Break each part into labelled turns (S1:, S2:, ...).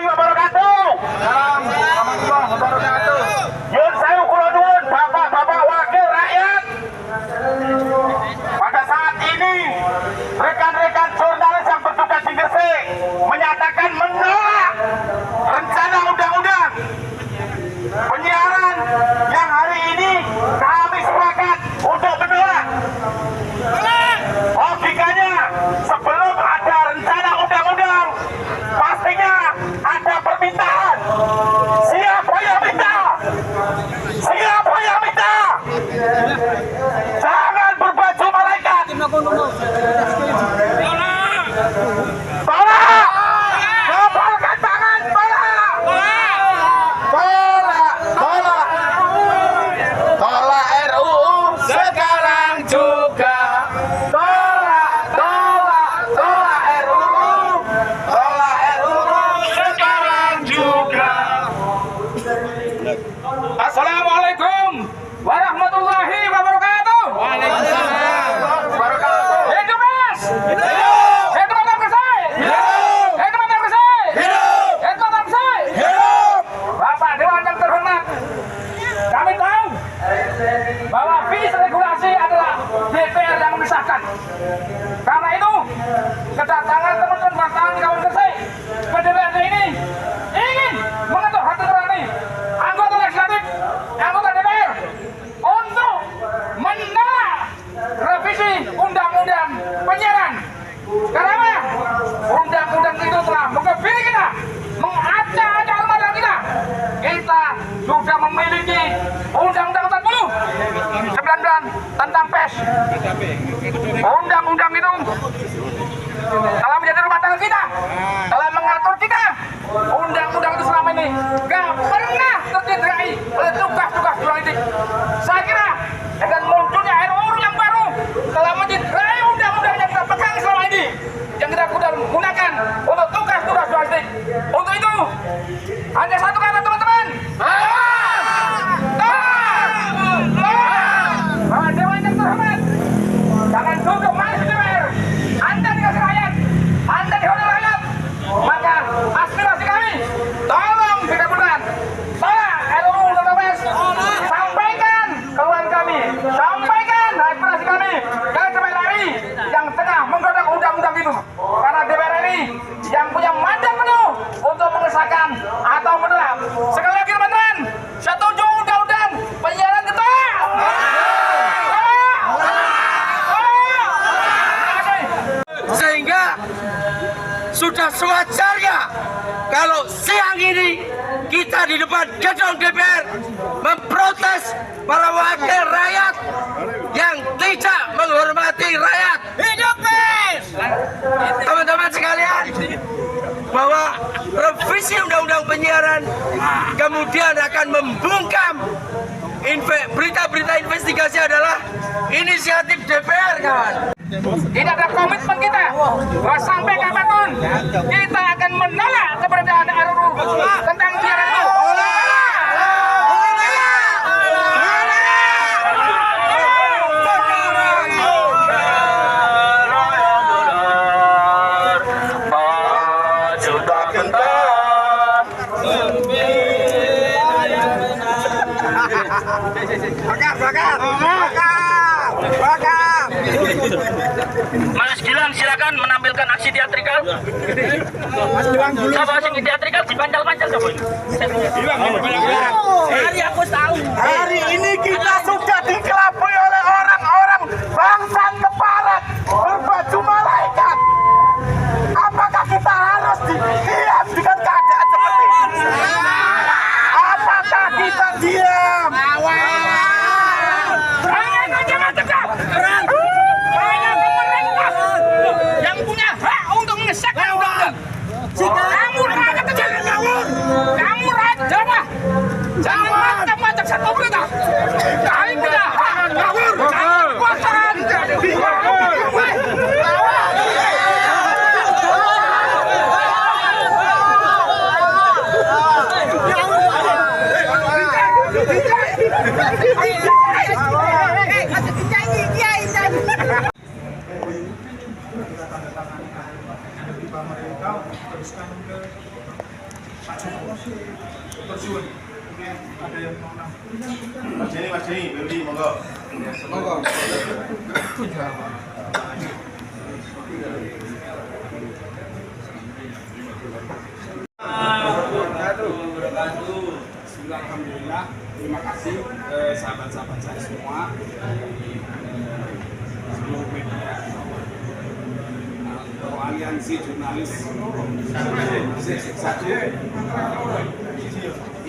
S1: warahmatullahi wabarakatuh. Salam warahmatullahi wabarakatuh. Yun sayu kula nuwun bapak-bapak wakil rakyat. Pada saat ini rekan-rekan jurnalis yang bertugas di Gresik menyatakan menolak rencana undang-undang penyiaran yang hari ini kami sepakat untuk menolak. Logikanya, sebelum ada rencana undang-undang pastinya ada permintaan. Siapa yang minta? Siapa yang minta? Jangan berbaju malaikat. Tolak! Kepalkan tangan, tolak! Tolak! Tolak! Tolak RUU sekarang juga. Tolak! Tolak! Tolak RUU. Tolak RUU sekarang juga. Assalamualaikum warahmatullahi wabarakatuh. Waalaikumsalam wabarakatuh. Hidup Mas! Hidup! Hidup Kota Gresik! Hidup! Hidup Kota Gresik! Hidup! Hidup Kota Gresik! Hidup! Bapak Dewan yang terhormat, kami tahu bahwa visi regulasi adalah DPR yang memisahkan. Karena itu, kedatangan teman-teman wartawan di kawasan Gresik ke DPRD ini ingin mengetuk hati nurani anggota legislatif, anggota DPR untuk menolak revisi undang-undang penyiaran. Karena undang-undang itu telah mengkebiri kita, mengacak-acak lembaga kita. Kita sudah memiliki undang-undang 49 tentang pers. Undang-undang itu telah menjadi rumah tangga kita, telah mengatur kita. Undang-undang itu selama ini gak pernah tercederai oleh tugas-tugas politik. Saya kira dengan munculnya RUU yang baru telah mencederai undang-undang yang kita pegang selama ini, yang kita gunakan untuk tugas-tugas politik. Untuk itu hanya satu kata teman-teman. Bapak Dewan yang terhormat, jangan duduk manis di DPR. Anda dikasih rakyat, Anda dihormati rakyat, maka aspirasi kami tolong dikabulkan. Tolak RUU tentang pers. Sampaikan keluhan kami, sampaikan aspirasi kami ke DPR RI yang tengah menggodok undang-undang itu. Karena DPR RI yang punya mandat penuh untuk mengesahkan atau menolak. Sekali lagi teman-teman, setuju undang-undang penyiaran kita.
S2: Sehingga sudah sewajarnya kalau siang ini kita di depan gedung DPR memprotes para wakil rakyat yang tidak menghormati rakyat. Hidup pers! Teman-teman sekalian, bahwa revisi undang-undang penyiaran kemudian akan membungkam berita-berita investigasi adalah inisiatif DPR, kawan.
S1: Ini adalah komitmen kita bahwa sampai kapanpun kita akan menolak keberadaan RUU tentang penyiaran itu.
S3: Mas Gilang silakan menampilkan aksi teatrikal.
S1: Mas Gilang dulu.
S3: Coba aksi teatrikal dipancal-pancal coba.
S1: Hari aku tahu. Hari ini kita sudah dikelabui oleh orang-orang bangsat keparat berbaju malaikat. Apakah kita harus diam dengan keadaan seperti ini? Apakah kita diam? Jangan macam-macam. Yang punya hak untuk mengesahkan undang-undang. Kamu rakyat kecil, kamu rakyat Jawa. Jangan macam-macam satu pemerintah. Kami punya hak ngawur, kekuasaan. Tersuun. Ada yang mau
S4: Mas Jenny, Beli, monggo.
S1: monggo. Alhamdulillah, terima kasih sahabat-sahabat saya semua, seluruh media, atau aliansi jurnalis. Satu,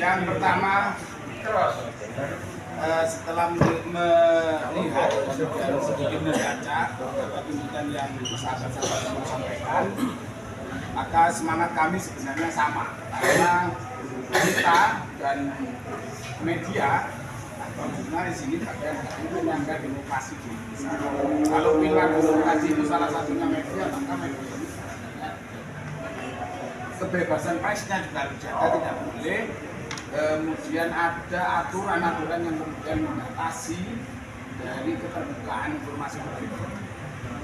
S1: yang pertama, setelah melihat dan sedikit membaca beberapa tuntutan yang sahabat-sahabat mau sampaikan, maka semangat kami sebenarnya sama, karena kita dan media atau jurnalis ini bagian dari penyangga demokrasi di Indonesia. Kalau pilar demokrasi itu salah satunya media, maka media ini kebebasan persnya juga dijaga, tidak boleh kemudian ada aturan-aturan yang kemudian membatasi dari keterbukaan informasi publik.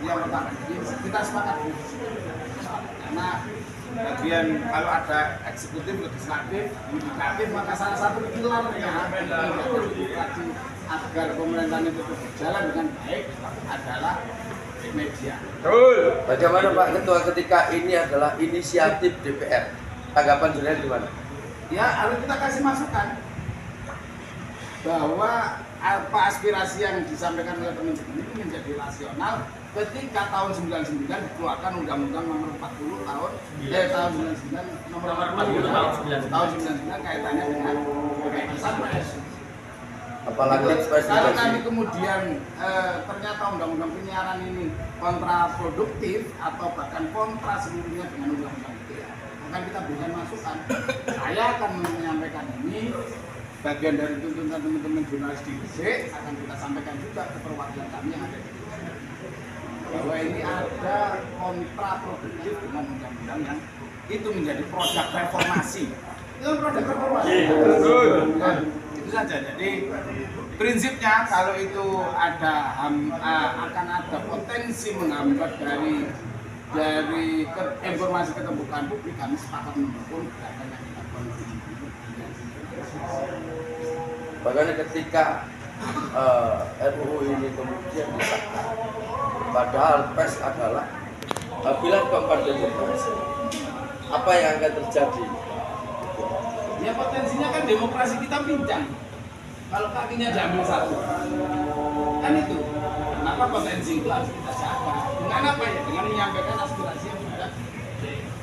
S1: Yang pertama, jadi kita sepakat karena bagian kalau ada eksekutif, legislatif, yudikatif, maka salah satu pilarnya agar pemerintahan itu berjalan dengan baik adalah media.
S2: Bagaimana Pak Ketua ketika ini adalah inisiatif DPR? Tanggapan jurnal gimana?
S1: Ya, harus kita kasih masukan bahwa apa aspirasi yang disampaikan oleh teman-teman ini menjadi rasional ketika tahun 99 dikeluarkan Undang-Undang Nomor 40 tahun 99 Nomor 40 tahun 99 kaitannya dengan kebebasan pers.
S2: Apalagi
S1: Kalau kami kemudian ternyata undang-undang penyiaran ini kontraproduktif atau bahkan kontra seluruhnya dengan undang-undang itu, akan kita berikan masukan. Saya akan menyampaikan ini bagian dari tuntutan teman-teman jurnalis di GC, akan kita sampaikan juga ke perwakilan kami yang ada di DPR bahwa ini ada kontraproduktif dengan undang-undang yang itu menjadi produk reformasi. Itu produk reformasi. Itu saja. Jadi prinsipnya kalau itu ada akan ada potensi menghambat dari informasi keterbukaan publik, kami sepakat mendukung gerakan yang dilakukan.
S2: Bagaimana ketika RUU ini kemudian disahkan, padahal pers adalah pilar keempat demokrasi, apa yang akan terjadi?
S1: Ya potensinya kan demokrasi kita pincang. Kalau kakinya diambil satu, kan itu. Kenapa potensi itu harus kita jaga? Dengan apa ya? Dengan menyampaikan aspirasi yang sudah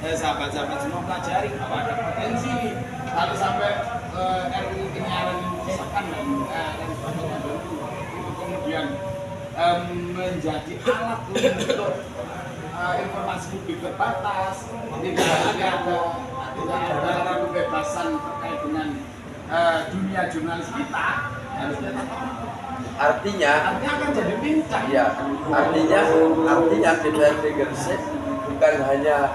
S1: sahabat-sahabat semua pelajari bahwa ada potensi ini. Kalau sampai RUU penyiaran disahkan dan itu kemudian menjadi alat untuk informasi publik terbatas, tidak ada kebebasan terkait dengan dunia jurnalis kita, harus kita
S2: Artinya
S1: akan jadi pincang.
S2: ya, artinya DPRD Gresik bukan hanya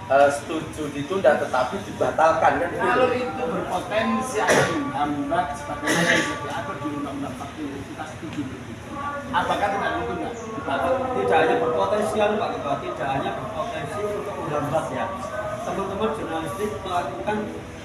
S2: setuju ditunda tetapi dibatalkan kan?
S1: Kalau itu berpotensi akan menghambat sebagaimana yang diatur di Undang-Undang 40, kita setuju. Apakah tidak ditunda?
S5: Tidak hanya berpotensial Pak Ketua, tidak hanya berpotensi untuk menghambat ya. Teman-teman jurnalistik melakukan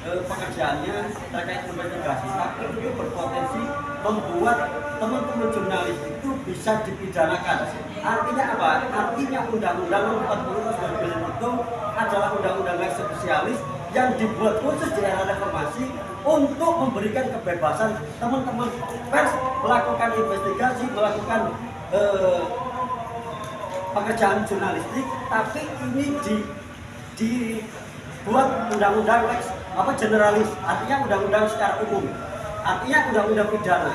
S5: pekerjaannya terkait investigasi, tapi itu berpotensi membuat teman-teman jurnalis itu bisa dipidanakan. Artinya apa? Artinya Undang-Undang Nomor 40 tahun 2009 itu adalah undang-undang yang spesialis yang dibuat khusus di era reformasi untuk memberikan kebebasan teman-teman pers melakukan investigasi, melakukan pekerjaan jurnalistik, tapi ini dibuat undang-undang generalis, artinya undang-undang secara umum, artinya undang-undang pidana,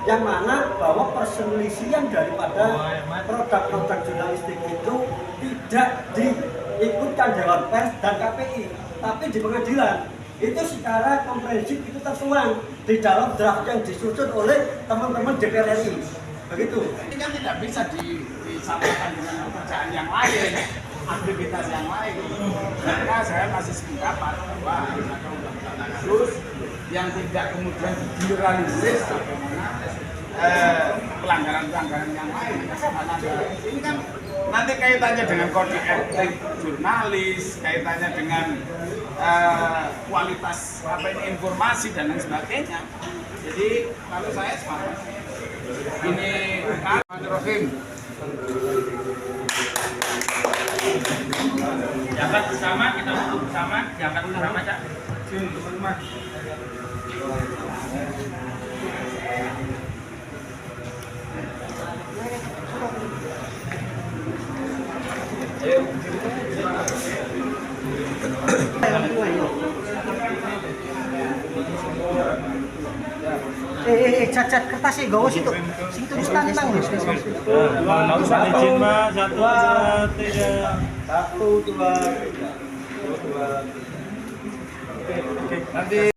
S5: yang mana bahwa perselisihan daripada produk-produk jurnalistik itu tidak diikutkan Dewan Pers dan KPI, tapi di pengadilan. Itu secara komprehensif itu tertuang di dalam draft yang disusun oleh teman-teman DPR RI. Begitu.
S1: Ini kan tidak bisa disamakan dengan pekerjaan yang lain, aktivitas yang lain. Maka saya masih sependapat bahwa harus ada undang-undang khusus yang tidak kemudian direalisir bagaimana pelanggaran-pelanggaran yang lain. Ini kan nanti kaitannya dengan kode etik jurnalis, kaitannya dengan kualitas informasi dan lain sebagainya. Jadi kalau saya sepakat. Ini Bismillahirrahmanirrahim.
S3: Jabat bersama, kita duduk bersama, jabat bersama Cak.
S6: Cacat kertas gawas itu. Sing tulis tantang loh.
S5: Mau izin Mas, 1, 2, 3. 1, 2, 3. 1, 2, 3. Oke. Nanti